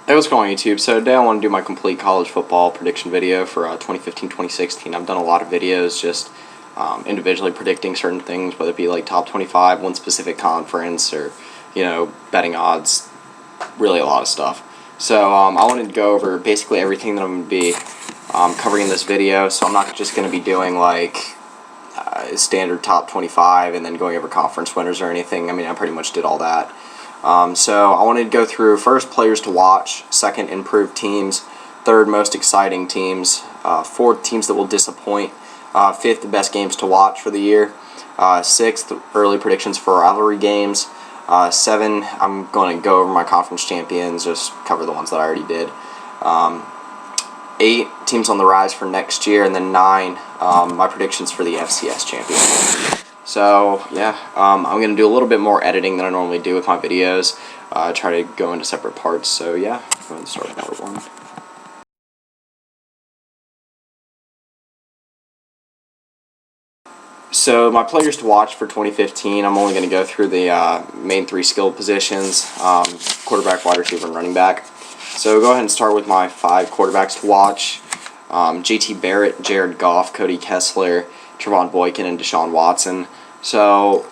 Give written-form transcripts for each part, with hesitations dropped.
Hey, what's going on YouTube? So today I want to do my complete college football prediction video for 2015-2016. I've done a lot of videos just individually predicting certain things, whether it be like top 25, one specific conference, or betting odds, really a lot of stuff. So I wanted to go over basically everything that I'm going to be covering in this video. So I'm not just going to be doing like standard top 25 and then going over conference winners or anything. I mean, I pretty much did all that. So I wanted to go through first players to watch, second improved teams, third most exciting teams, fourth teams that will disappoint, fifth the best games to watch for the year, sixth early predictions for rivalry games, seven I'm going to go over my conference champions, just cover the ones that I already did, eight teams on the rise for next year, and then nine my predictions for the FCS Championship. So yeah, I'm going to do a little bit more editing than I normally do with my videos. Try to go into separate parts. So yeah, I'm going to start with number one. So my players to watch for 2015, I'm only going to go through the main three skill positions, quarterback, wide receiver, and running back. So go ahead and start with my five quarterbacks to watch. JT Barrett, Jared Goff, Cody Kessler, Trevon Boykin, and Deshaun Watson. So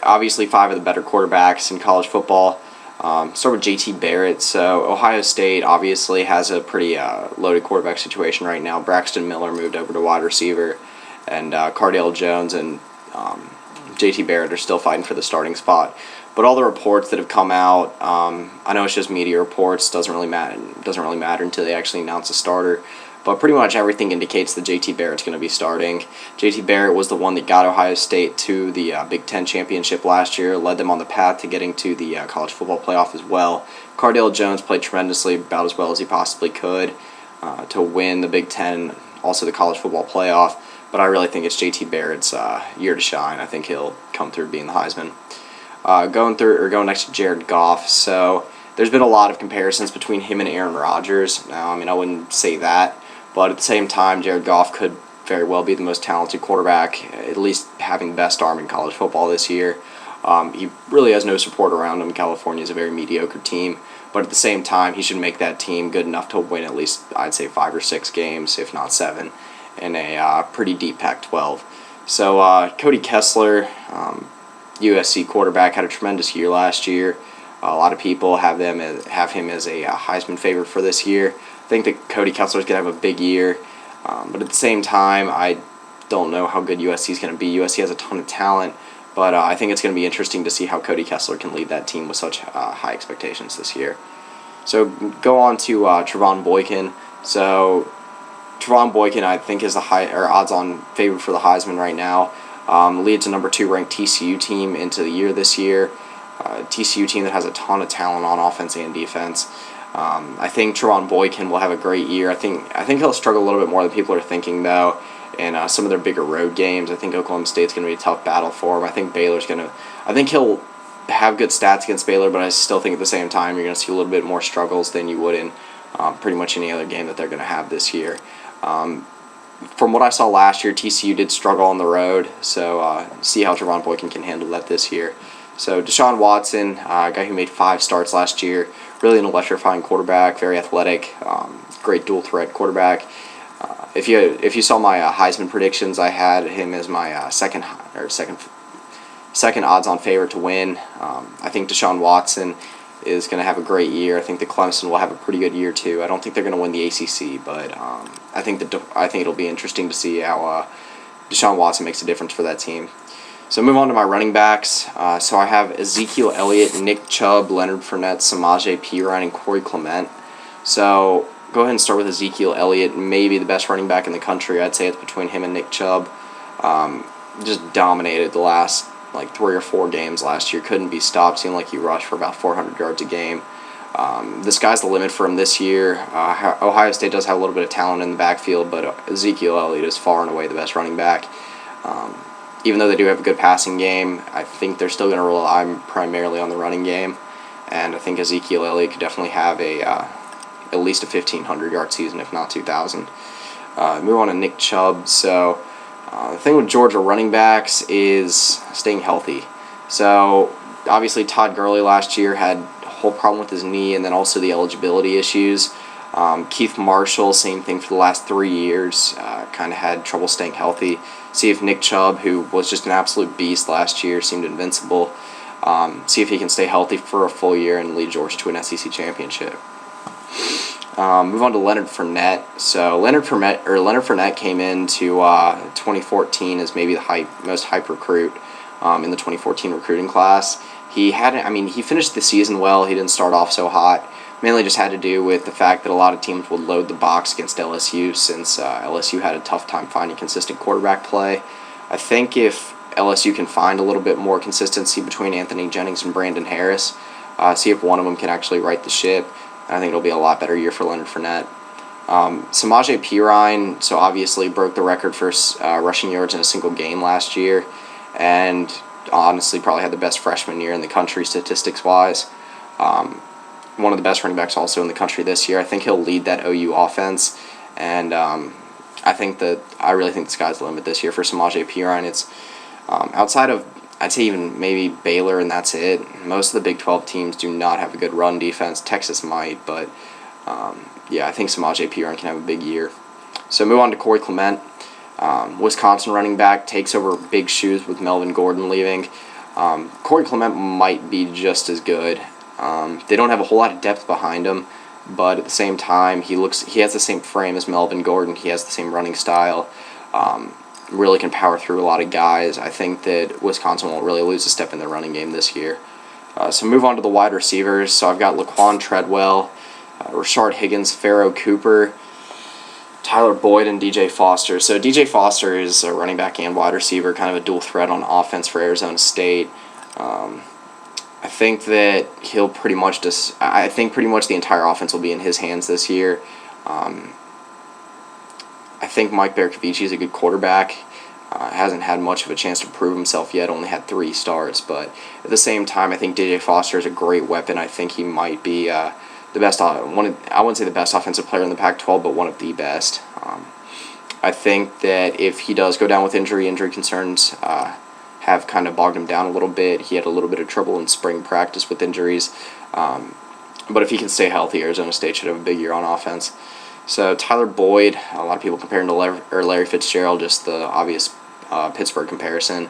obviously five of the better quarterbacks in college football. Start with JT Barrett. So Ohio State obviously has a pretty loaded quarterback situation right now. Braxton Miller moved over to wide receiver, and Cardale Jones and JT Barrett are still fighting for the starting spot. But all the reports that have come out, I know it's just media reports. Doesn't really matter until they actually announce a starter. But pretty much everything indicates that JT Barrett's going to be starting. JT Barrett was the one that got Ohio State to the Big Ten championship last year, led them on the path to getting to the college football playoff as well. Cardale Jones played tremendously, about as well as he possibly could to win the Big Ten, also the college football playoff. But I really think it's JT Barrett's year to shine. I think he'll come through being the Heisman. Going next to Jared Goff. So there's been a lot of comparisons between him and Aaron Rodgers. Now, I mean, I wouldn't say that. But at the same time, Jared Goff could very well be the most talented quarterback, at least having the best arm in college football this year. He really has no support around him. California is a very mediocre team. But at the same time, he should make that team good enough to win at least, I'd say, 5 or 6 games, if not 7, in a pretty deep Pac-12. So Cody Kessler, USC quarterback, had a tremendous year last year. A lot of people have him as a Heisman favorite for this year. I think that Cody Kessler is going to have a big year, but at the same time, I don't know how good USC is going to be. USC has a ton of talent, but I think it's going to be interesting to see how Cody Kessler can lead that team with such high expectations this year. So go on to Trevon Boykin. So Trevon Boykin, I think, is the odds-on favorite for the Heisman right now. Leads a number 2 ranked TCU team into the year this year. TCU team that has a ton of talent on offense and defense. I think Trevon Boykin will have a great year. I think he'll struggle a little bit more than people are thinking, though, in some of their bigger road games. I think Oklahoma State's going to be a tough battle for him. I think he'll have good stats against Baylor, but I still think at the same time you're going to see a little bit more struggles than you would in pretty much any other game that they're going to have this year. From what I saw last year, TCU did struggle on the road, so see how Trevon Boykin can handle that this year. So Deshaun Watson, a guy who made 5 starts last year, really an electrifying quarterback, very athletic, great dual threat quarterback. If you saw my Heisman predictions, I had him as my second odds-on favorite to win. I think Deshaun Watson is going to have a great year. I think that Clemson will have a pretty good year too. I don't think they're going to win the ACC, but I think it'll be interesting to see how Deshaun Watson makes a difference for that team. So move on to my running backs. So I have Ezekiel Elliott, Nick Chubb, Leonard Fournette, Samaje Perine, and Corey Clement. So go ahead and start with Ezekiel Elliott, maybe the best running back in the country. I'd say it's between him and Nick Chubb. Just dominated the last 3 or 4 games last year. Couldn't be stopped. Seemed like he rushed for about 400 yards a game. The sky's the limit for him this year. Ohio State does have a little bit of talent in the backfield, but Ezekiel Elliott is far and away the best running back. Even though they do have a good passing game, I think they're still going to rely primarily on the running game. And I think Ezekiel Elliott could definitely have at least a 1,500-yard season, if not 2,000. Move on to Nick Chubb. So the thing with Georgia running backs is staying healthy. So obviously Todd Gurley last year had whole problem with his knee, and then also the eligibility issues. Keith Marshall, same thing for the last 3 years, kind of had trouble staying healthy. See if Nick Chubb, who was just an absolute beast last year, seemed invincible. See if he can stay healthy for a full year and lead Georgia to an SEC championship. Move on to Leonard Fournette. So Leonard Fournette came into 2014 as maybe the most hype recruit in the 2014 recruiting class. He finished the season well. He didn't start off so hot. Mainly just had to do with the fact that a lot of teams would load the box against LSU, since LSU had a tough time finding consistent quarterback play. I think if LSU can find a little bit more consistency between Anthony Jennings and Brandon Harris, see if one of them can actually right the ship, I think it'll be a lot better year for Leonard Fournette. Samaje Perine, so obviously broke the record for rushing yards in a single game last year, and honestly probably had the best freshman year in the country statistics-wise. One of the best running backs also in the country this year. I think he'll lead that OU offense, and I really think the sky's the limit this year for Samaje Perine. It's outside of, I'd say, even maybe Baylor, and that's it. Most of the Big 12 teams do not have a good run defense. Texas might, but I think Samaje Perine can have a big year. So move on to Corey Clement. Wisconsin running back, takes over big shoes with Melvin Gordon leaving. Corey Clement might be just as good. They don't have a whole lot of depth behind him, but at the same time, he has the same frame as Melvin Gordon. He has the same running style. Really can power through a lot of guys. I think that Wisconsin won't really lose a step in their running game this year. So move on to the wide receivers. So I've got Laquan Treadwell, Rashard Higgins, Pharaoh Cooper, Tyler Boyd, and DJ Foster. So DJ Foster is a running back and wide receiver, kind of a dual threat on offense for Arizona State. I think that he'll pretty much the entire offense will be in his hands this year. I think Mike Bercovici is a good quarterback. Hasn't had much of a chance to prove himself yet, only had 3 starts. But at the same time, I think DJ Foster is a great weapon. I think he might be the best, I wouldn't say the best offensive player in the Pac-12, but one of the best. I think that if he does go down with injury concerns have kind of bogged him down a little bit. He had a little bit of trouble in spring practice with injuries. But if he can stay healthy, Arizona State should have a big year on offense. So Tyler Boyd, a lot of people compare him to Larry Fitzgerald, just the obvious Pittsburgh comparison.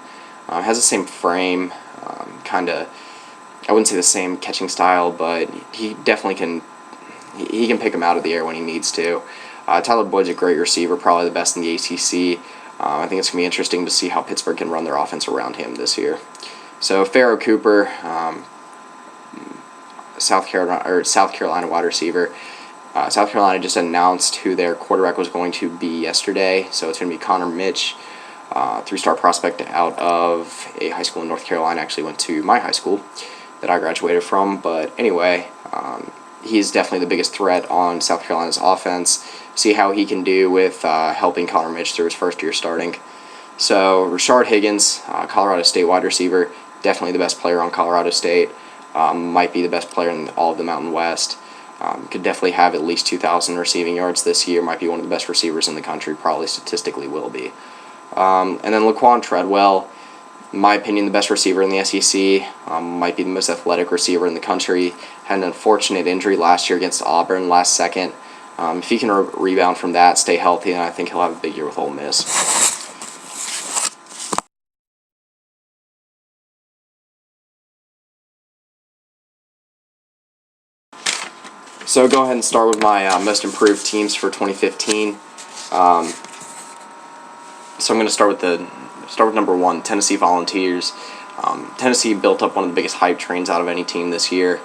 Has the same frame, I wouldn't say the same catching style, but he definitely can pick him out of the air when he needs to. Tyler Boyd's a great receiver, probably the best in the ACC. I think it's going to be interesting to see how Pittsburgh can run their offense around him this year. So Pharaoh Cooper, South Carolina wide receiver. South Carolina just announced who their quarterback was going to be yesterday, so it's going to be Connor Mitch, 3-star prospect out of a high school in North Carolina. Actually went to my high school that I graduated from, but anyway, he's definitely the biggest threat on South Carolina's offense. See how he can do with helping Connor Mitch through his first year starting. So Rashard Higgins, Colorado State wide receiver, definitely the best player on Colorado State. Might be the best player in all of the Mountain West. Could definitely have at least 2,000 receiving yards this year. Might be one of the best receivers in the country. Probably statistically will be. And then Laquan Treadwell, in my opinion, the best receiver in the SEC. Might be the most athletic receiver in the country. Had an unfortunate injury last year against Auburn last second. If he can rebound from that, stay healthy, then I think he'll have a big year with Ole Miss. So go ahead and start with my most improved teams for 2015. So I'm going to start with number 1, Tennessee Volunteers. Tennessee built up one of the biggest hype trains out of any team this year.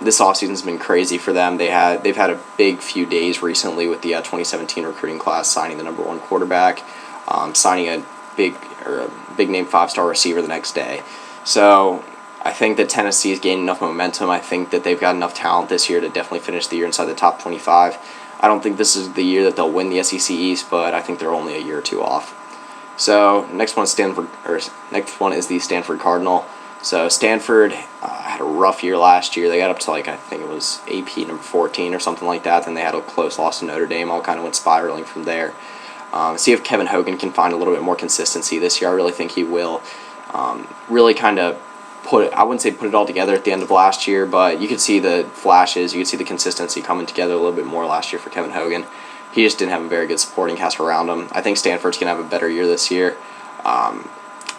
This offseason's been crazy for them. They've had a big few days recently with the 2017 recruiting class signing the number 1 quarterback, signing a big name 5-star receiver the next day. So I think that Tennessee's gained enough momentum. I think that they've got enough talent this year to definitely finish the year inside the top 25. I don't think this is the year that they'll win the SEC East, but I think they're only a year or two off. So next one is the Stanford Cardinal. So Stanford had a rough year last year. They got up to I think it was AP number 14 or something like that. Then they had a close loss to Notre Dame. All kind of went spiraling from there. See if Kevin Hogan can find a little bit more consistency this year. I really think he will. Really kind of I wouldn't say put it all together at the end of last year, but you could see the flashes, you could see the consistency coming together a little bit more last year for Kevin Hogan. He just didn't have a very good supporting cast around him. I think Stanford's going to have a better year this year.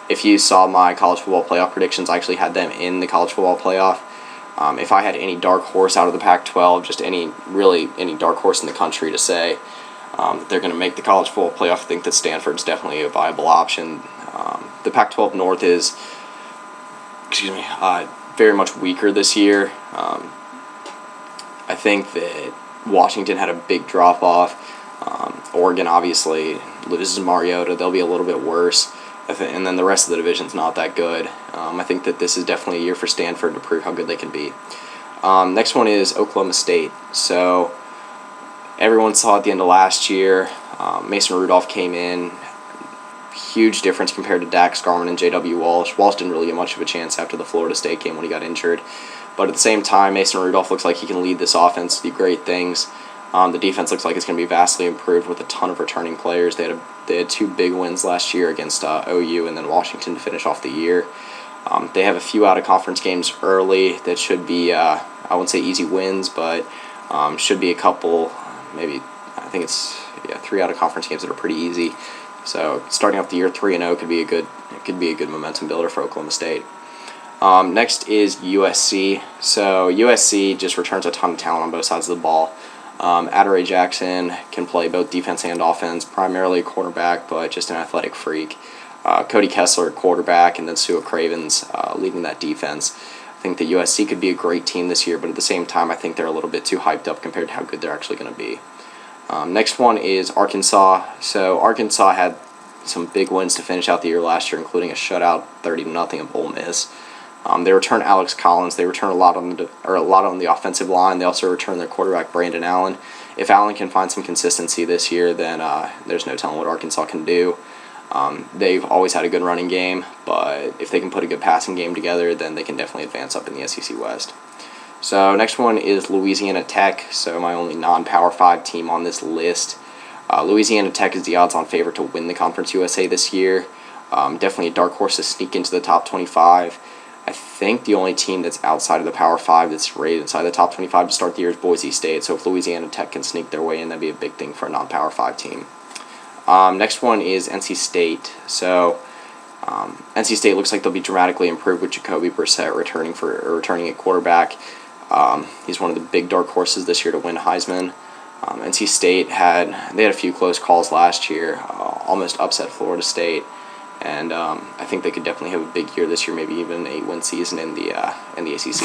If you saw my college football playoff predictions, I actually had them in the college football playoff. If I had any dark horse out of the Pac-12, just any dark horse in the country to say that they're going to make the college football playoff, I think that Stanford's definitely a viable option. The Pac-12 North is, very much weaker this year. I think that Washington had a big drop-off. Oregon obviously loses Mariota. They'll be a little bit worse. And then the rest of the division's not that good. I think that this is definitely a year for Stanford to prove how good they can be. Next one is Oklahoma State. So everyone saw at the end of last year, Mason Rudolph came in. Huge difference compared to Dax Garman and J.W. Walsh. Walsh didn't really get much of a chance after the Florida State game when he got injured. But at the same time, Mason Rudolph looks like he can lead this offense, do great things. The defense looks like it's going to be vastly improved with a ton of returning players. They had 2 big wins last year against OU and then Washington to finish off the year. They have a few out-of-conference games early that should be, I wouldn't say easy wins, but should be a couple, maybe, I think it's 3 out-of-conference games that are pretty easy. So starting off the year 3-0 could be a good momentum builder for Oklahoma State. Next is USC. So USC just returns a ton of talent on both sides of the ball. Adoree Jackson can play both defense and offense, primarily a quarterback, but just an athletic freak. Cody Kessler, quarterback, and then Sua Cravens leading that defense. I think that USC could be a great team this year, but at the same time, I think they're a little bit too hyped up compared to how good they're actually going to be. Next one is Arkansas. So Arkansas had some big wins to finish out the year last year, including a shutout 30-0 of Ole Miss. They return Alex Collins. They return a lot on the offensive line. They also return their quarterback Brandon Allen. If Allen can find some consistency this year, then there's no telling what Arkansas can do. They've always had a good running game, but if they can put a good passing game together, then they can definitely advance up in the SEC West. So next one is Louisiana Tech. So my only non-Power 5 team on this list. Louisiana Tech is the odds-on favorite to win the Conference USA this year. Definitely a dark horse to sneak into the top 25. I think the only team that's outside of the Power 5 that's rated inside the top 25 to start the year is Boise State. So if Louisiana Tech can sneak their way in, that'd be a big thing for a non-Power 5 team. Next one is NC State. So NC State looks like they'll be dramatically improved with Jacoby Brissett returning at quarterback. He's one of the big dark horses this year to win Heisman. NC State had a few close calls last year, almost upset Florida State. And I think they could definitely have a big year this year, maybe even an 8-win season in the ACC.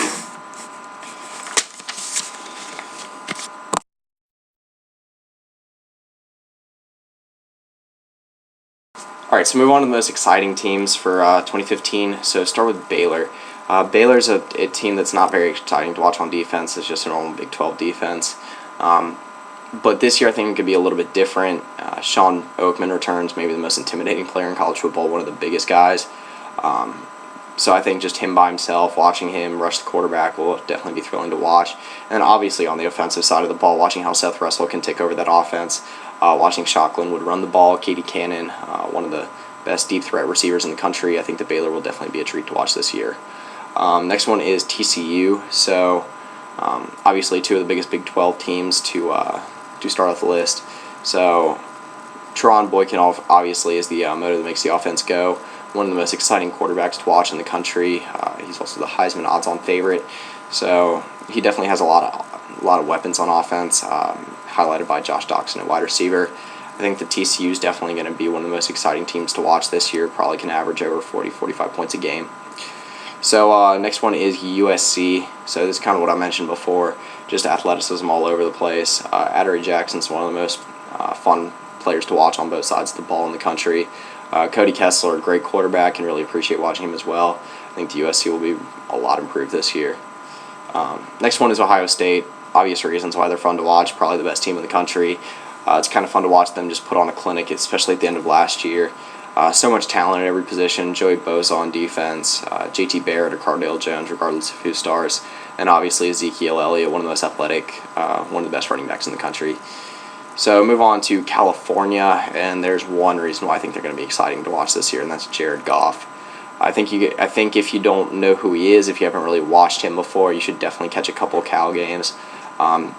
All right, so move on to the most exciting teams for 2015. So start with Baylor. Baylor's a team that's not very exciting to watch on defense. It's just a normal Big 12 defense. But this year I think it could be a little bit different. Sean Oakman returns, maybe the most intimidating player in college football, one of the biggest guys. So I think just him by himself, watching him rush the quarterback will definitely be thrilling to watch. And obviously on the offensive side of the ball, watching how Seth Russell can take over that offense, watching Shocklin would run the ball, Katie Cannon, one of the best deep threat receivers in the country. I think that Baylor will definitely be a treat to watch this year. Next one is TCU. So obviously two of the biggest Big 12 teams to start off the list. So Teron Boykin obviously is the motor that makes the offense go. One of the most exciting quarterbacks to watch in the country. He's also the Heisman odds-on favorite. So he definitely has a lot of weapons on offense, highlighted by Josh Doxson at wide receiver. I think the TCU is definitely going to be one of the most exciting teams to watch this year. Probably can average over 40-45 points a game. So next one is USC. So this is kind of what I mentioned before, just athleticism all over the place. Adoree Jackson's one of the most fun players to watch on both sides of the ball in the country. Cody Kessler, a great quarterback, and really appreciate watching him as well. I think the USC will be a lot improved this year. Next one is Ohio State. Obvious reasons why they're fun to watch. Probably the best team in the country. It's kind of fun to watch them just put on a clinic, especially at the end of last year. So much talent at every position. Joey Bosa on defense, JT Barrett or Cardale Jones, regardless of who stars, and obviously Ezekiel Elliott, one of the most athletic, one of the best running backs in the country. So move on to California, and there's one reason why I think they're going to be exciting to watch this year, and that's Jared Goff. I think if you don't know who he is, if you haven't really watched him before, you should definitely catch a couple of Cal games.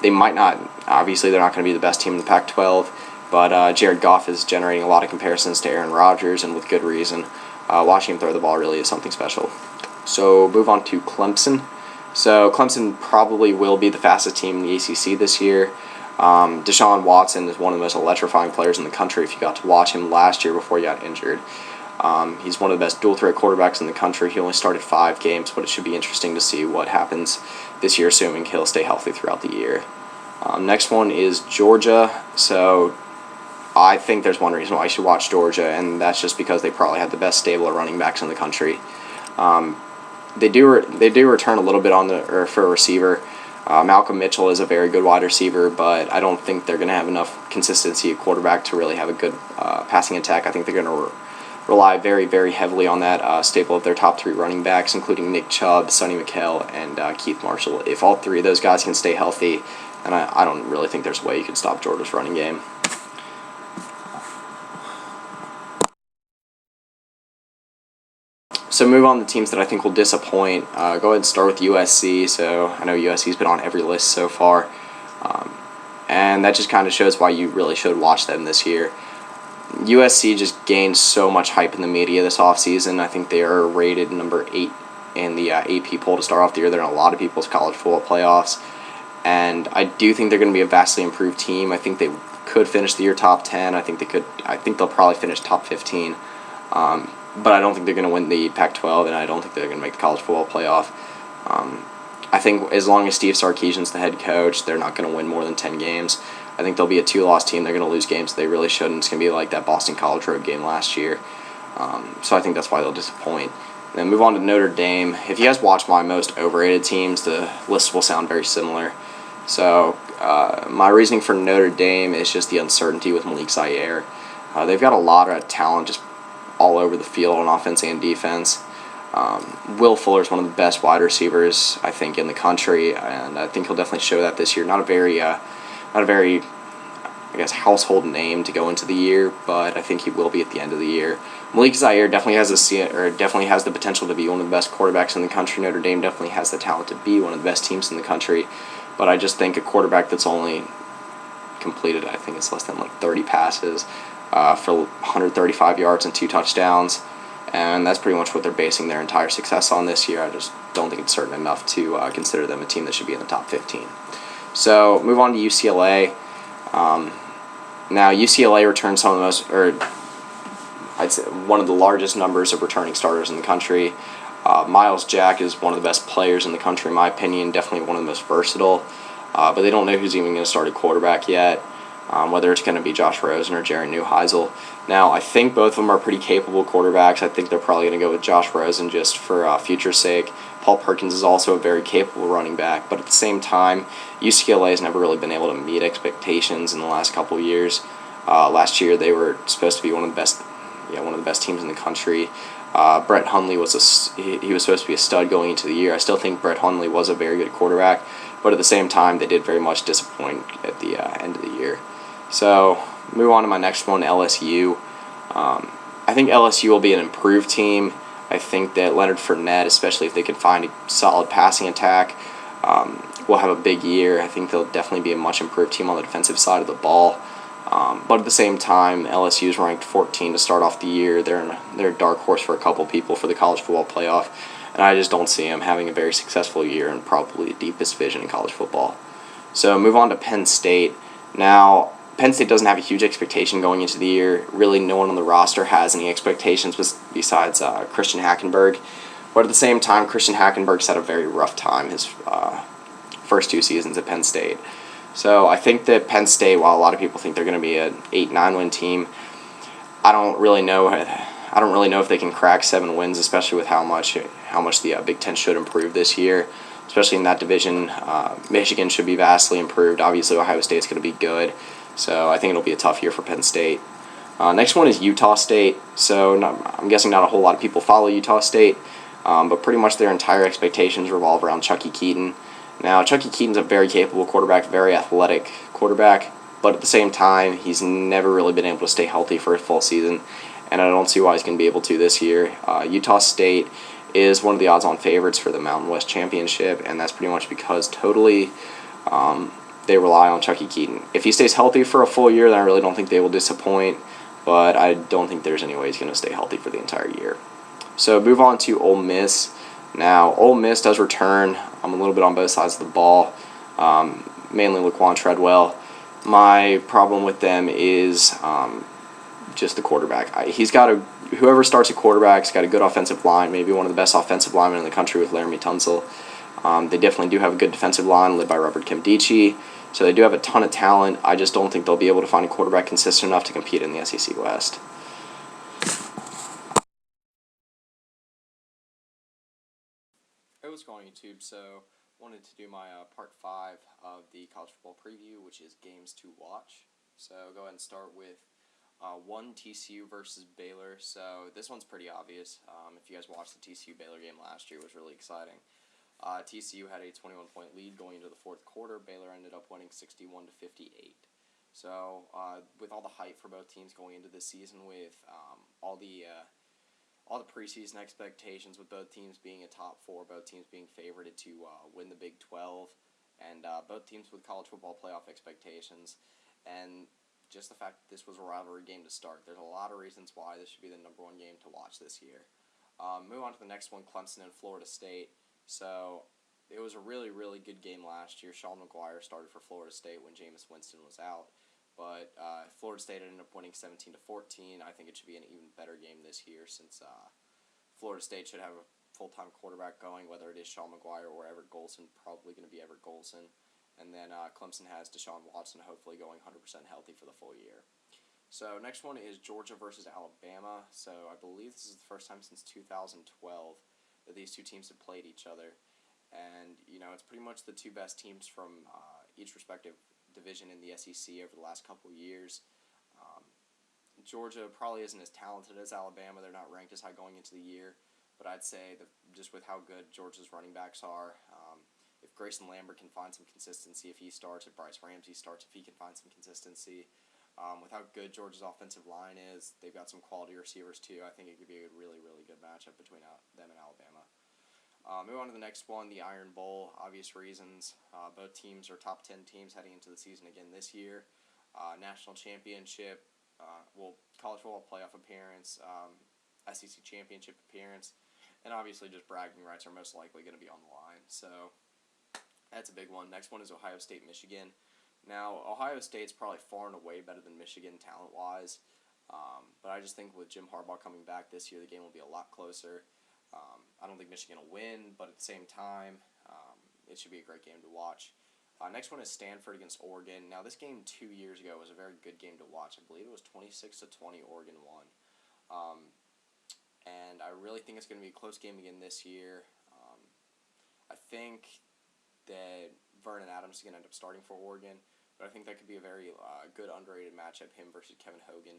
They might not, obviously they're not going to be the best team in the Pac-12, but Jared Goff is generating a lot of comparisons to Aaron Rodgers, and with good reason. Watching him throw the ball really is something special. So move on to Clemson. So Clemson probably will be the fastest team in the ACC this year. Deshaun Watson is one of the most electrifying players in the country if you got to watch him last year before he got injured. He's one of the best dual-threat quarterbacks in the country. He only started 5 games, but it should be interesting to see what happens this year, assuming he'll stay healthy throughout the year. Next one is Georgia. So I think there's one reason why you should watch Georgia, and that's just because they probably have the best stable of running backs in the country. They do return a little bit for a receiver. Malcolm Mitchell is a very good wide receiver, but I don't think they're going to have enough consistency at quarterback to really have a good passing attack. I think they're going to rely very, very heavily on that staple of their top 3 running backs, including Nick Chubb, Sonny Michel, and Keith Marshall. If all 3 of those guys can stay healthy, then I don't really think there's a way you could stop Georgia's running game. So move on to teams that I think will disappoint. Go ahead and start with USC. So I know USC's been on every list so far, and that just kind of shows why you really should watch them this year. USC just gained so much hype in the media this offseason. I think they are rated number 8 in the AP poll to start off the year. They're in a lot of people's college football playoffs, and I do think they're going to be a vastly improved team. I think they could finish the year top 10. I think they'll probably finish top 15. But I don't think they're going to win the Pac-12, and I don't think they're going to make the college football playoff. I think as long as Steve Sarkisian's the head coach, they're not going to win more than 10 games. I think they'll be a 2-loss team. They're going to lose games they really shouldn't. It's going to be like that Boston College road game last year. So I think that's why they'll disappoint. And then move on to Notre Dame. If you guys watch my most overrated teams, the list will sound very similar. So my reasoning for Notre Dame is just the uncertainty with Malik Zaire. They've got a lot of talent just all over the field on offense and defense. Will Fuller is one of the best wide receivers, I think, in the country, and I think he'll definitely show that this year. Not a very, I guess, household name to go into the year, but I think he will be at the end of the year. Malik Zaire definitely has the potential to be one of the best quarterbacks in the country. Notre Dame definitely has the talent to be one of the best teams in the country, but I just think a quarterback that's only completed, I think it's less than like 30 passes for 135 yards and 2 touchdowns, and that's pretty much what they're basing their entire success on this year. I just don't think it's certain enough to consider them a team that should be in the top 15. So move on to UCLA. Now UCLA returns some of the most, or I'd say one of the largest numbers of returning starters in the country. Miles Jack is one of the best players in the country, in my opinion, definitely one of the most versatile, but they don't know who's even going to start at quarterback yet. Whether it's going to be Josh Rosen or Jerry Neuheisel. Now, I think both of them are pretty capable quarterbacks. I think they're probably going to go with Josh Rosen just for future's sake. Paul Perkins is also a very capable running back, but at the same time, UCLA has never really been able to meet expectations in the last couple of years. Last year, they were supposed to be one of the best teams in the country. Brett Hundley was he was supposed to be a stud going into the year. I still think Brett Hundley was a very good quarterback, but at the same time, they did very much disappoint at the end of the year. So, move on to my next one, LSU. I think LSU will be an improved team. I think that Leonard Fournette, especially if they can find a solid passing attack, will have a big year. I think they'll definitely be a much improved team on the defensive side of the ball. But at the same time, LSU is ranked 14 to start off the year. They're a dark horse for a couple people for the college football playoff, and I just don't see them having a very successful year and probably the deepest vision in college football. So, move on to Penn State. Now, Penn State doesn't have a huge expectation going into the year. Really, no one on the roster has any expectations besides Christian Hackenberg. But at the same time, Christian Hackenberg's had a very rough time his first 2 seasons at Penn State. So I think that Penn State, while a lot of people think they're going to be an 8-9 win team, I don't really know if they can crack 7 wins, especially with how much the Big Ten should improve this year. Especially in that division, Michigan should be vastly improved. Obviously, Ohio State's going to be good. So I think it'll be a tough year for Penn State. Next one is Utah State. So I'm guessing not a whole lot of people follow Utah State, but pretty much their entire expectations revolve around Chucky Keaton. Now, Chucky Keaton's a very capable quarterback, very athletic quarterback, but at the same time, he's never really been able to stay healthy for a full season. and I don't see why he's going to be able to this year. Utah State is one of the odds-on favorites for the Mountain West Championship, and that's pretty much because they rely on Chucky Keaton. If he stays healthy for a full year, then I really don't think they will disappoint, but I don't think there's any way he's going to stay healthy for the entire year. So move on to Ole Miss. Now, Ole Miss does return. I'm a little bit on both sides of the ball, mainly Laquan Treadwell. My problem with them is just the quarterback. Whoever starts at quarterback's got a good offensive line, maybe one of the best offensive linemen in the country with Laramie Tunsil. They definitely do have a good defensive line led by Robert Kimdichie, so they do have a ton of talent. I just don't think they'll be able to find a quarterback consistent enough to compete in the SEC West. Hey, what's going on YouTube? So, wanted to do my part 5 of the college football preview, which is games to watch. So, go ahead and start with 1 TCU versus Baylor. So, this one's pretty obvious. If you guys watched the TCU-Baylor game last year, it was really exciting. TCU had a 21-point lead going into the fourth quarter. Baylor ended up winning 61-58. So, with all the hype for both teams going into this season, with all the preseason expectations, with both teams being a top 4, both teams being favored to win the Big 12, and both teams with college football playoff expectations, and just the fact that this was a rivalry game to start, there's a lot of reasons why this should be the number 1 game to watch this year. Move on to the next one, Clemson and Florida State. So, it was a really, really good game last year. Sean McGuire started for Florida State when Jameis Winston was out. But Florida State ended up winning 17-14. I think it should be an even better game this year since Florida State should have a full-time quarterback going, whether it is Sean McGuire or Everett Golson, probably going to be Everett Golson. And then Clemson has Deshaun Watson hopefully going 100% healthy for the full year. So next one is Georgia versus Alabama. So I believe this is the first time since 2012 that these two teams have played each other. And, it's pretty much the two best teams from each respective division in the SEC over the last couple of years. Georgia probably isn't as talented as Alabama. They're not ranked as high going into the year. But I'd say that just with how good Georgia's running backs are, if Grayson Lambert can find some consistency, if he starts, if Bryce Ramsey starts, if he can find some consistency, with how good Georgia's offensive line is, they've got some quality receivers too. I think it could be a really, really good matchup between them and Alabama. Move on to the next one, the Iron Bowl. Obvious reasons. Both teams are top 10 teams heading into the season again this year. National championship, college football playoff appearance, SEC championship appearance, and obviously just bragging rights are most likely going to be on the line. So that's a big one. Next one is Ohio State, Michigan. Now, Ohio State's probably far and away better than Michigan talent-wise, but I just think with Jim Harbaugh coming back this year, the game will be a lot closer. I don't think Michigan will win, but at the same time, it should be a great game to watch. Next one is Stanford against Oregon. Now, this game 2 years ago was a very good game to watch. I believe it was 26-20, Oregon won. And I really think it's going to be a close game again this year. I think that Vernon Adams is going to end up starting for Oregon, but I think that could be a very good underrated matchup, him versus Kevin Hogan.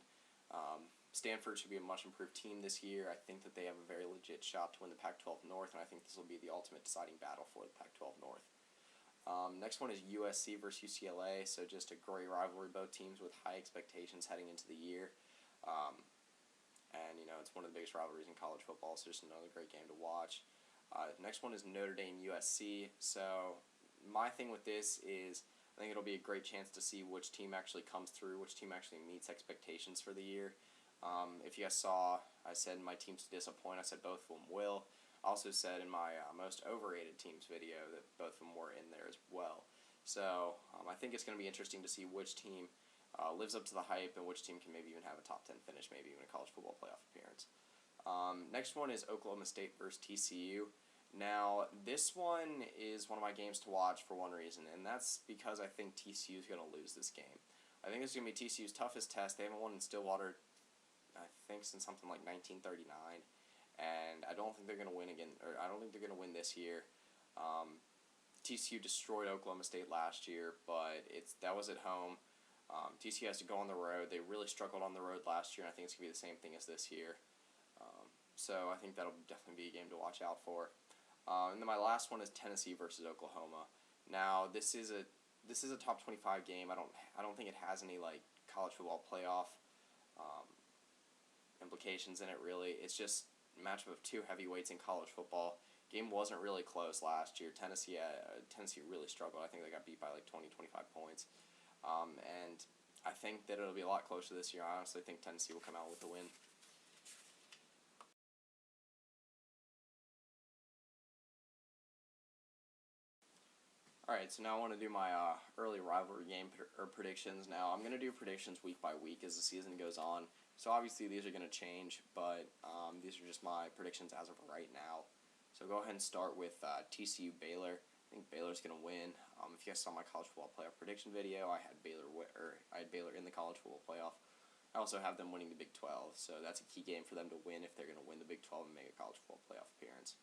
Stanford should be a much improved team this year. I think that they have a very legit shot to win the Pac-12 North, and I think this will be the ultimate deciding battle for the Pac-12 North. Next one is USC versus UCLA, so just a great rivalry, both teams with high expectations heading into the year. And, it's one of the biggest rivalries in college football, so just another great game to watch. Next one is Notre Dame USC. So my thing with this is I think it'll be a great chance to see which team actually comes through, which team actually meets expectations for the year. If you guys saw, I said my teams to disappoint. I said both of them will. I also said in my most overrated teams video that both of them were in there as well. So I think it's going to be interesting to see which team lives up to the hype and which team can maybe even have a top 10 finish, maybe even a college football playoff appearance. Next one is Oklahoma State versus TCU. Now, this one is one of my games to watch for one reason, and that's because I think TCU is going to lose this game. I think this is going to be TCU's toughest test. They haven't won in Stillwater, I think, since something like 1939, and I don't think they're going to win again, or I don't think they're going to win this year. TCU destroyed Oklahoma State last year, but that was at home. TCU has to go on the road. They really struggled on the road last year, and I think it's going to be the same thing as this year. So I think that'll definitely be a game to watch out for. And then my last one is Tennessee versus Oklahoma. Now, this is a top 25 game. I don't think it has any college football playoff implications in it, really. It's just a matchup of two heavyweights in college football. Game wasn't really close last year. Tennessee really struggled. I think they got beat by like 20, 25 points. And I think that it'll be a lot closer this year. I honestly think Tennessee will come out with the win. Alright, so now I want to do my early rivalry game predictions. Now, I'm going to do predictions week by week as the season goes on. So obviously these are going to change, but these are just my predictions as of right now. So go ahead and start with TCU Baylor. I think Baylor's going to win. If you guys saw my college football playoff prediction video, I had Baylor in the college football playoff. I also have them winning the Big 12, so that's a key game for them to win if they're going to win the Big 12 and make a college football playoff appearance.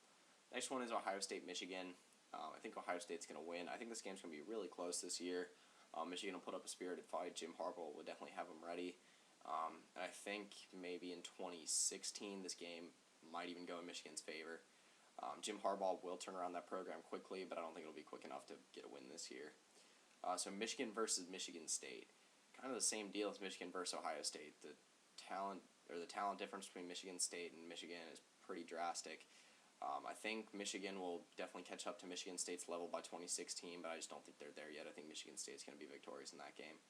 Next one is Ohio State Michigan. I think Ohio State's going to win. I think this game's going to be really close this year. Michigan will put up a spirited fight. Jim Harbaugh will definitely have them ready. And I think maybe in 2016 this game might even go in Michigan's favor. Jim Harbaugh will turn around that program quickly, but I don't think it'll be quick enough to get a win this year. So Michigan versus Michigan State. Kind of the same deal as Michigan versus Ohio State. The talent difference between Michigan State and Michigan is pretty drastic. I think Michigan will definitely catch up to Michigan State's level by 2016, but I just don't think they're there yet. I think Michigan State's going to be victorious in that game.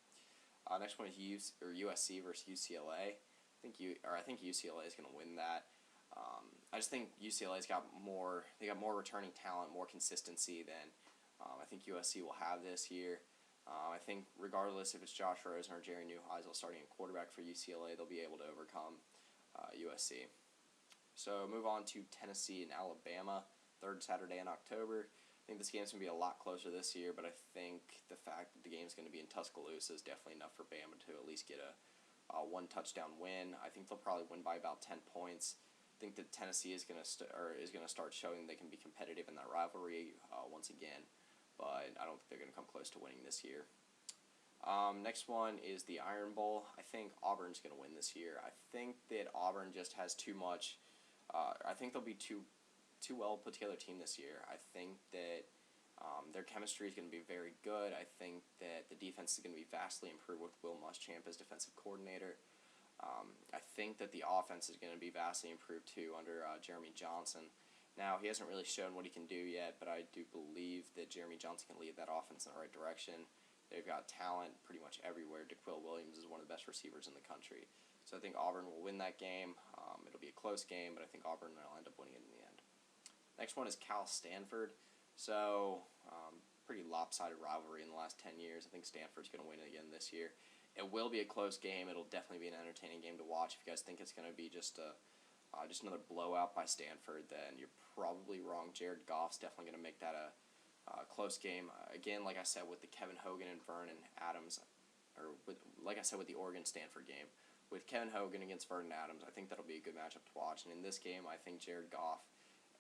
Next one is USC versus UCLA. I think UCLA is going to win that. I just think UCLA's got more. They got more returning talent, more consistency than I think USC will have this year. I think regardless if it's Josh Rosen or Jerry Neuheisel starting a quarterback for UCLA, they'll be able to overcome USC. So move on to Tennessee and Alabama, third Saturday in October. I think this game's going to be a lot closer this year, but I think the fact that the game's going to be in Tuscaloosa is definitely enough for Bama to at least get a one-touchdown win. I think they'll probably win by about 10 points. I think that Tennessee is going to start showing they can be competitive in that rivalry once again, but I don't think they're going to come close to winning this year. Next one is the Iron Bowl. I think Auburn's going to win this year. I think that Auburn just has too much. I think they'll be too well put together team this year. I think that their chemistry is going to be very good. I think that the defense is going to be vastly improved with Will Muschamp as defensive coordinator. I think that the offense is going to be vastly improved too under Jeremy Johnson. Now, he hasn't really shown what he can do yet, but I do believe that Jeremy Johnson can lead that offense in the right direction. They've got talent pretty much everywhere. DeQuil Williams is one of the best receivers in the country. So I think Auburn will win that game. It'll be a close game, but I think Auburn will end up winning it in the end. Next one is Cal-Stanford. So pretty lopsided rivalry in the last 10 years. I think Stanford's going to win it again this year. It will be a close game. It'll definitely be an entertaining game to watch. If you guys think it's going to be just another blowout by Stanford, then you're probably wrong. Jared Goff's definitely going to make that a close game. Again, like I said, with the Kevin Hogan and Vernon Adams, like I said with the Oregon-Stanford game, with Kevin Hogan against Vernon Adams, I think that'll be a good matchup to watch. And in this game, I think Jared Goff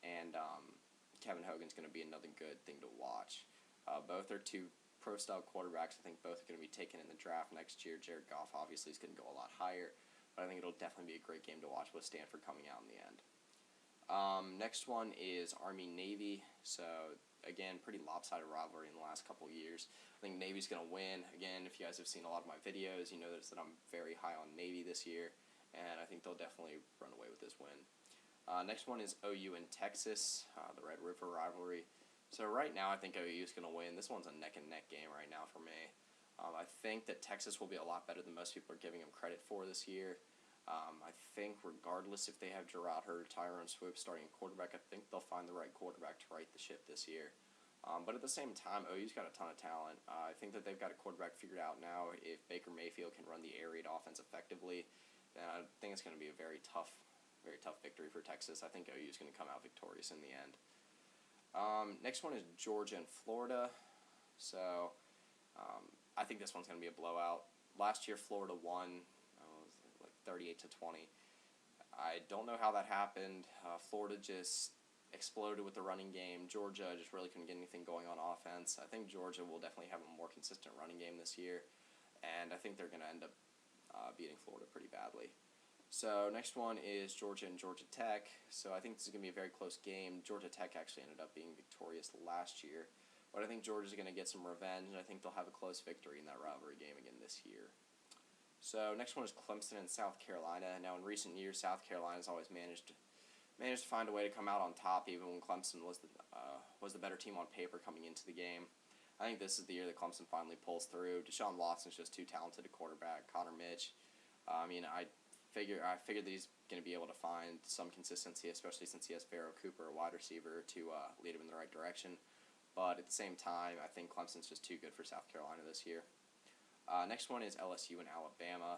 and Kevin Hogan's going to be another good thing to watch. Both are two pro-style quarterbacks. I think both are going to be taken in the draft next year. Jared Goff obviously is going to go a lot higher, but I think it'll definitely be a great game to watch with Stanford coming out in the end. Next one is Army-Navy. So, again, pretty lopsided rivalry in the last couple of years. I think Navy's going to win. Again, if you guys have seen a lot of my videos, you know that I'm very high on Navy this year, and I think they'll definitely run away with this win. Next one is OU and Texas, the Red River rivalry. So right now I think OU is going to win. This one's a neck-and-neck game right now for me. I think that Texas will be a lot better than most people are giving them credit for this year. I think regardless if they have Gerard Hurd or Tyrone Swoop starting quarterback, I think they'll find the right quarterback to right the ship this year. But at the same time, OU's got a ton of talent. I think that they've got a quarterback figured out now. If Baker Mayfield can run the air raid offense effectively, then I think it's going to be a very tough victory for Texas. I think OU's going to come out victorious in the end. Next one is Georgia and Florida. So I think this one's going to be a blowout. Last year, Florida won like 38-20. I don't know how that happened. Florida just exploded with the running game. Georgia just really couldn't get anything going on offense. I think Georgia will definitely have a more consistent running game this year, and I think they're going to end up beating Florida pretty badly. So next one is Georgia and Georgia Tech. So I think this is going to be a very close game. Georgia Tech actually ended up being victorious last year, but I think Georgia's going to get some revenge, and I think they'll have a close victory in that rivalry game again this year. So next one is Clemson and South Carolina. Now in recent years, South Carolina has always managed to find a way to come out on top, even when Clemson was the better team on paper coming into the game. I think this is the year that Clemson finally pulls through. Deshaun Watson's just too talented a quarterback. Connor Mitch, I figured that he's going to be able to find some consistency, especially since he has Pharaoh Cooper, a wide receiver, to lead him in the right direction. But at the same time, I think Clemson's just too good for South Carolina this year. Next one is LSU and Alabama.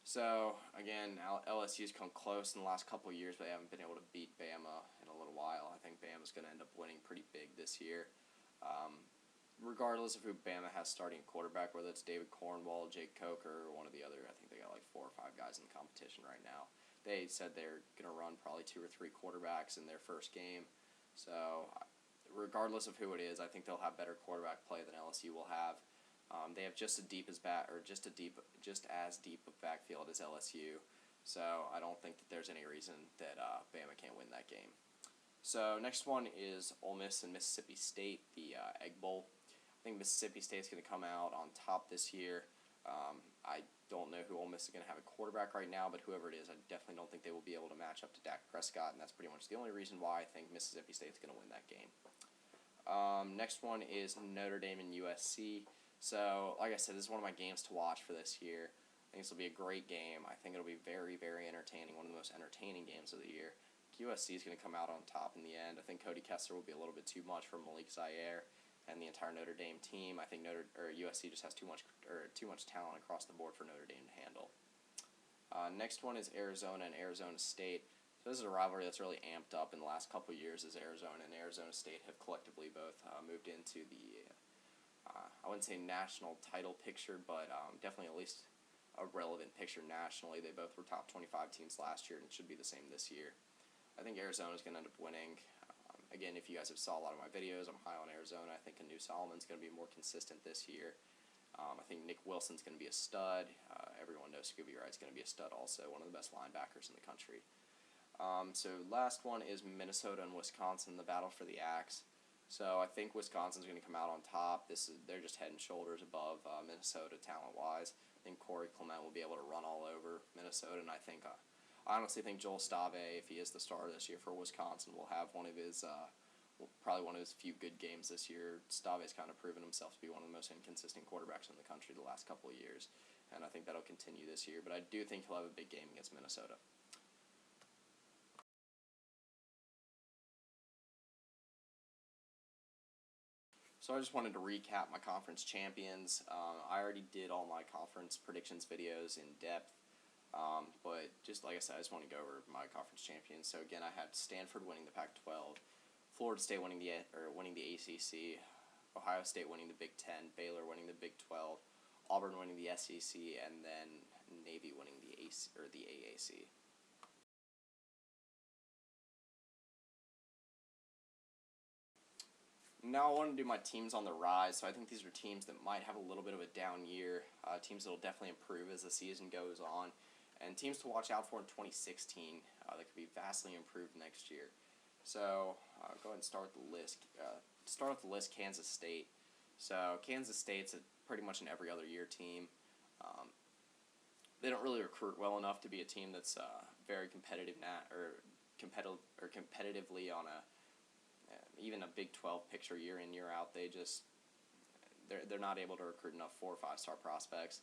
So, again, LSU's come close in the last couple of years, but they haven't been able to beat Bama in a little while. I think Bama's going to end up winning pretty big this year. Regardless of who Bama has starting quarterback, whether it's David Cornwall, Jake Coker, or one of the other, I think they got like 4 or 5 guys in the competition right now. They said they're going to run probably 2 or 3 quarterbacks in their first game. So, regardless of who it is, I think they'll have better quarterback play than LSU will have. They have just as deep of backfield as LSU, so I don't think that there's any reason that Bama can't win that game. So next one is Ole Miss and Mississippi State, the Egg Bowl. I think Mississippi State's going to come out on top this year. I don't know who Ole Miss is going to have a quarterback right now, but whoever it is, I definitely don't think they will be able to match up to Dak Prescott, and that's pretty much the only reason why I think Mississippi State's going to win that game. Next one is Notre Dame and USC. So, like I said, this is one of my games to watch for this year. I think this will be a great game. I think it'll be very, very entertaining, one of the most entertaining games of the year. USC is going to come out on top in the end. I think Cody Kessler will be a little bit too much for Malik Zaire and the entire Notre Dame team. I think USC just has too much talent across the board for Notre Dame to handle. Next one is Arizona and Arizona State. So this is a rivalry that's really amped up in the last couple of years as Arizona and Arizona State have collectively both moved into the I wouldn't say national title picture, but definitely at least a relevant picture nationally. They both were top 25 teams last year, and it should be the same this year. I think Arizona's going to end up winning. Again, if you guys have saw a lot of my videos, I'm high on Arizona. I think Anu Solomon's going to be more consistent this year. I think Nick Wilson's going to be a stud. Everyone knows Scooby Wright's going to be a stud also, one of the best linebackers in the country. So last one is Minnesota and Wisconsin, the battle for the axe. So I think Wisconsin's going to come out on top. They're just head and shoulders above Minnesota talent-wise. I think Corey Clement will be able to run all over Minnesota, and I honestly think Joel Stave, if he is the starter this year for Wisconsin, will have probably one of his few good games this year. Stave's kind of proven himself to be one of the most inconsistent quarterbacks in the country the last couple of years, and I think that'll continue this year. But I do think he'll have a big game against Minnesota. So I just wanted to recap my conference champions. I already did all my conference predictions videos in depth, but just like I said, I just want to go over my conference champions. So again, I had Stanford winning the Pac-12, Florida State winning the ACC, Ohio State winning the Big Ten, Baylor winning the Big 12, Auburn winning the SEC, and then Navy winning the AAC. Now I want to do my teams on the rise, so I think these are teams that might have a little bit of a down year, teams that will definitely improve as the season goes on, and teams to watch out for in 2016 that could be vastly improved next year. So go ahead and start with the list. Start with the list, Kansas State. So Kansas State's pretty much an every other year team. They don't really recruit well enough to be a team that's very competitive competitively on even a Big 12 picture year in, year out. They're not able to recruit enough 4 or 5 star prospects.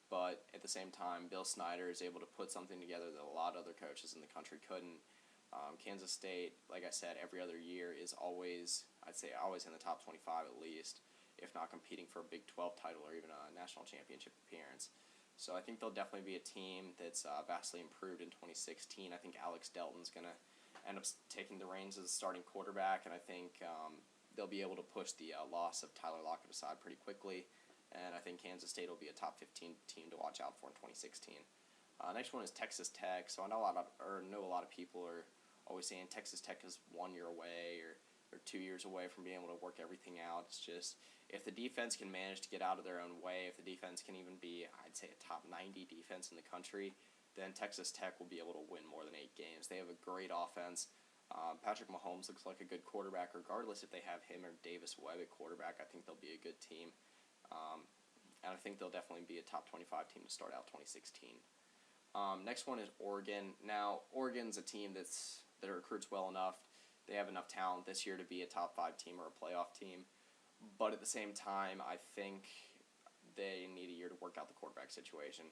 But at the same time, Bill Snyder is able to put something together that a lot of other coaches in the country couldn't. Kansas State, like I said, every other year is always in the top 25 at least, if not competing for a Big 12 title or even a national championship appearance. So I think they'll definitely be a team that's vastly improved in 2016. I think Alex Delton's going to end up taking the reins as a starting quarterback, and I think they'll be able to push the loss of Tyler Lockett aside pretty quickly, and I think Kansas State will be a top 15 team to watch out for in 2016. Next one is Texas Tech. So I know a lot of people are always saying Texas Tech is 1 year away or 2 years away from being able to work everything out. It's just, if the defense can manage to get out of their own way, if the defense can even be, I'd say, a top 90 defense in the country, then Texas Tech will be able to win more than 8 games. They have a great offense. Patrick Mahomes looks like a good quarterback, regardless if they have him or Davis Webb at quarterback. I think they'll be a good team. And I think they'll definitely be a top 25 team to start out 2016. Next one is Oregon. Now, Oregon's a team that recruits well enough. They have enough talent this year to be a top 5 team or a playoff team. But at the same time, I think they need a year to work out the quarterback situation.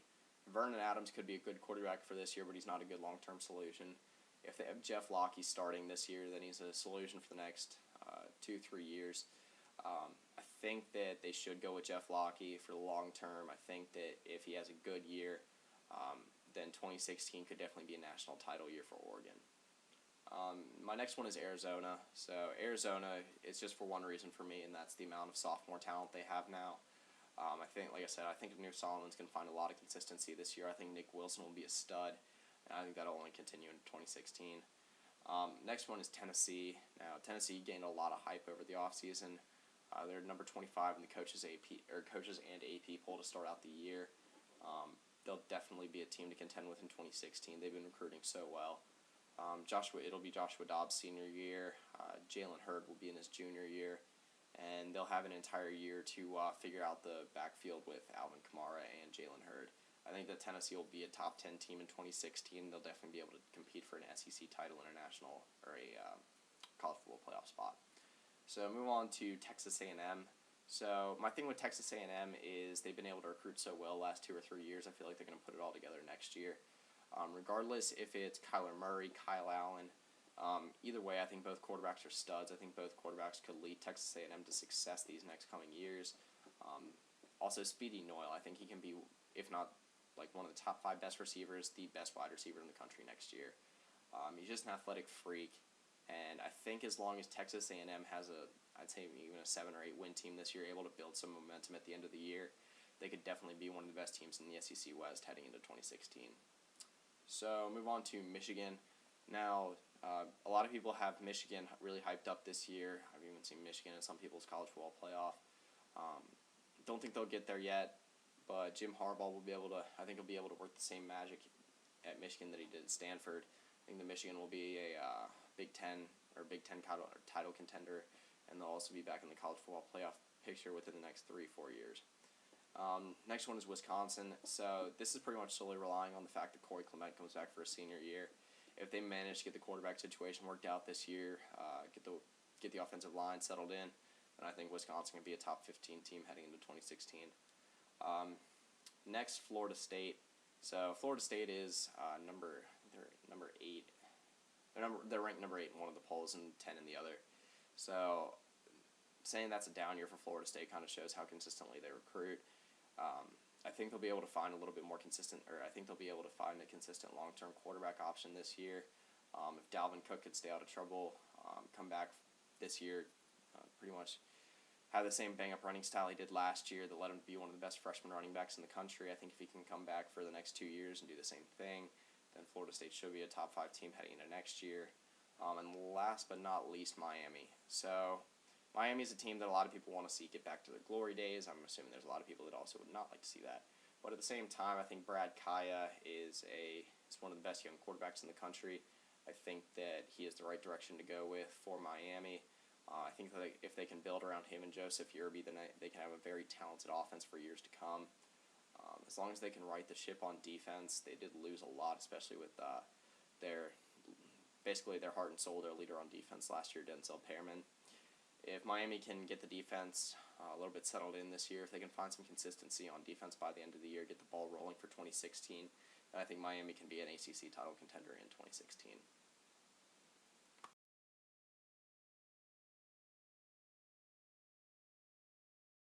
Vernon Adams could be a good quarterback for this year, but he's not a good long-term solution. If they have Jeff Locke starting this year, then he's a solution for the next 2-3 years. I think that they should go with Jeff Locke for the long term. I think that if he has a good year, then 2016 could definitely be a national title year for Oregon. My next one is Arizona. So Arizona, it's just for one reason for me, and that's the amount of sophomore talent they have now. I think, like I said, I think New Solomon's going to find a lot of consistency this year. I think Nick Wilson will be a stud, and I think that'll only continue in 2016. Next one is Tennessee. Now, Tennessee gained a lot of hype over the offseason. They're number 25 in the coaches and AP poll to start out the year. They'll definitely be a team to contend with in 2016. They've been recruiting so well. It'll be Joshua Dobbs' senior year. Jalen Hurd will be in his junior year, and they'll have an entire year to figure out the backfield with Alvin Kamara and Jalen Hurd. I think that Tennessee will be a top 10 team in 2016. They'll definitely be able to compete for an SEC title, international, or a college football playoff spot. So move on to Texas A&M. So my thing with Texas A&M is they've been able to recruit so well the last 2 or 3 years. I feel like they're going to put it all together next year. Regardless if it's Kyler Murray, Kyle Allen, either way, I think both quarterbacks are studs. I think both quarterbacks could lead Texas A&M to success these next coming years. Also, Speedy Noyle, I think he can be, if not like one of the top 5 best receivers, the best wide receiver in the country next year. He's just an athletic freak, and I think as long as Texas A&M has I'd say even a 7 or 8 win team this year, able to build some momentum at the end of the year, they could definitely be one of the best teams in the SEC West heading into 2016. So move on to Michigan. Now, a lot of people have Michigan really hyped up this year. I've even seen Michigan in some people's college football playoff. Don't think they'll get there yet, but Jim Harbaugh I think he'll be able to work the same magic at Michigan that he did at Stanford. I think that Michigan will be a Big Ten title contender, and they'll also be back in the college football playoff picture within the next 3-4 years. Next one is Wisconsin. So this is pretty much solely relying on the fact that Corey Clement comes back for a senior year. If they manage to get the quarterback situation worked out this year, get the offensive line settled in, then I think Wisconsin can be a top 15 team heading into 2016. Next, Florida State. So Florida State is number 8. They're ranked number 8 in one of the polls and 10 in the other. So saying that's a down year for Florida State kind of shows how consistently they recruit. I think they'll be able to find I think they'll be able to find a consistent long-term quarterback option this year. If Dalvin Cook could stay out of trouble, come back this year, pretty much have the same bang-up running style he did last year that let him be one of the best freshman running backs in the country. I think if he can come back for the next 2 years and do the same thing, then Florida State should be a top 5 team heading into next year. And last but not least, Miami. So Miami is a team that a lot of people want to see get back to their glory days. I'm assuming there's a lot of people that also would not like to see that. But at the same time, I think Brad Kaya is one of the best young quarterbacks in the country. I think that he is the right direction to go with for Miami. I think that if they can build around him and Joseph Yerby, then they can have a very talented offense for years to come. As long as they can right the ship on defense, they did lose a lot, especially with their heart and soul, their leader on defense last year, Denzel Pearman. If Miami can get the defense a little bit settled in this year, if they can find some consistency on defense by the end of the year, get the ball rolling for 2016, then I think Miami can be an ACC title contender in 2016.